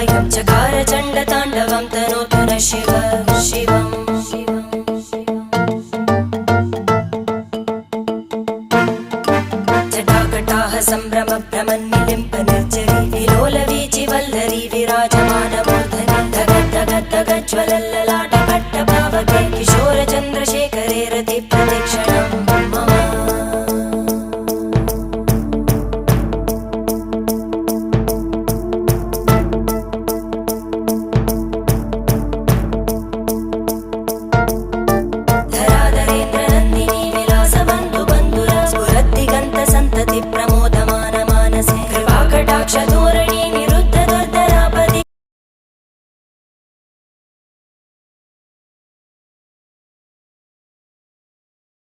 कायं चकार चण्डताण्डवं तनोतु न शिव शिवम् जटाकटाह सम्भ्रम भ्रमन्निलिम्प निर्जरी विलोलवीचि वल्लरी विराजमानमूर्धनि धग धग धग ज्वलल्ललाट